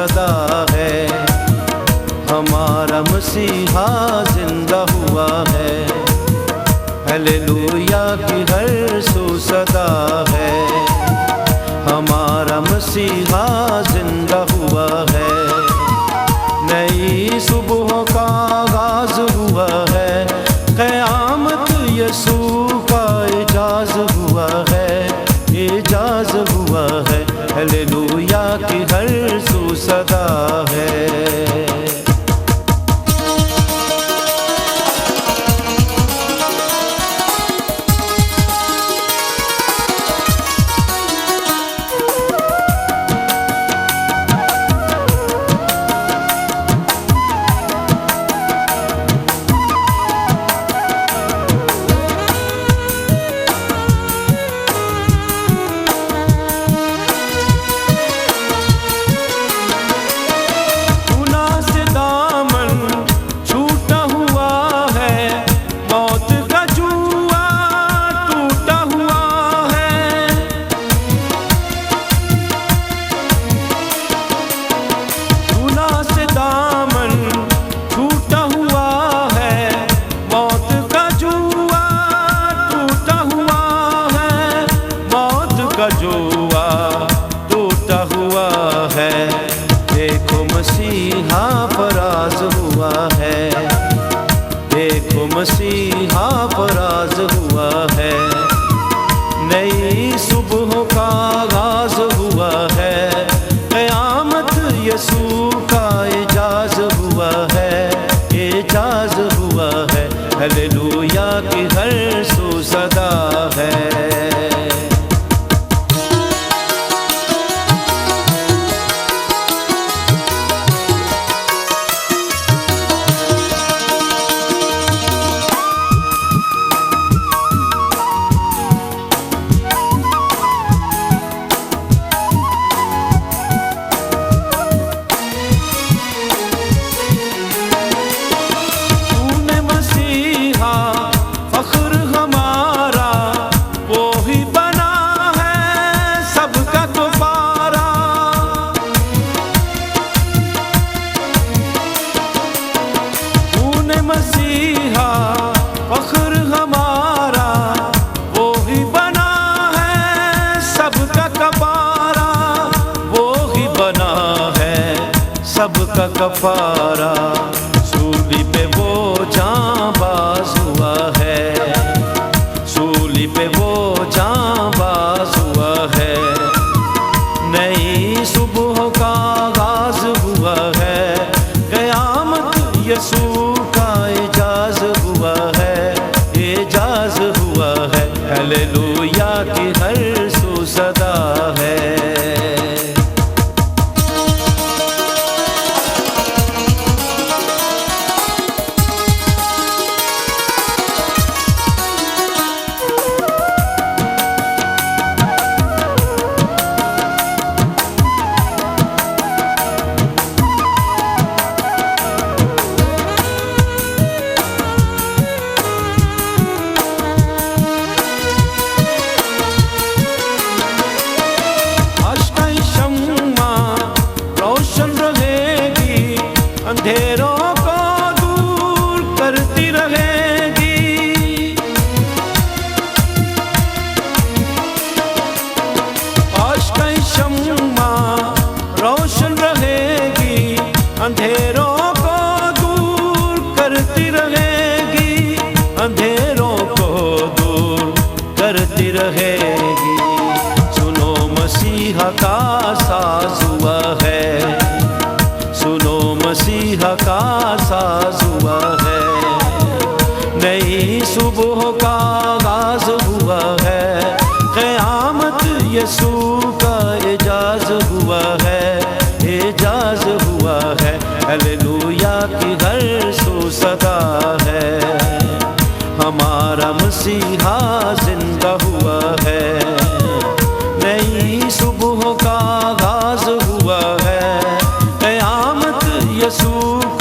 सदा है। हमारा मसीहा जिंदा हुआ है। हालेलुया की हर सू सदा है। हमारा मसीहा जिंदा हुआ है। नई सुबह का आगाज हुआ है। क़यामत यसू का इजाज़ हुआ है। इजाज़ हुआ है। हालेलुया की हर सू सदा है। का जुआ टूटा हुआ है। देखो मसीहा फराज हुआ है। देखो मसीहा फराज हुआ है। नई सुबह का आगाज हुआ है। क़यामत यसू का इजाज़ हुआ है। इजाज़ हुआ है। हालेलुया की हर सू सदा है। मसीहा फख्र हमारा वो ही बना है सबका कफारा। वो ही बना है सबका कफारा। सूली पे वो जांबाज हुआ है। सूली पे वो जांबाज हुआ है। नई सुबह का आगाज हुआ है। क़यामत यसू इजाज़ हुआ है। इजाज़ हुआ है। हालेलुया की हर सू सदा है। अंधेरों को दूर करती रहेगी। आज का शम्मा रोशन रहेगी। अंधेरों को दूर करती रहेगी। अंधेरों को दूर करती रहेगी। सुनो मसीहा का साज हुआ है। सुनो मसीहा का साज हुआ है। नई सुबह का आगाज हुआ है। क़यामत यसू का इजाज़ हुआ है। इजाज़ हुआ है। हालेलुया की हर सू सदा है। हमारा मसीहा जिंदा हुआ है। नई सुबह का आगाज हुआ है। यसू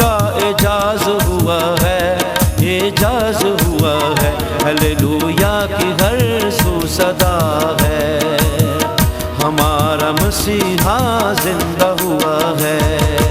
का इजाज़ हुआ है। इजाज़ हुआ है। हालेलुया की हर सू सदा है। हमारा मसीहा जिंदा हुआ है।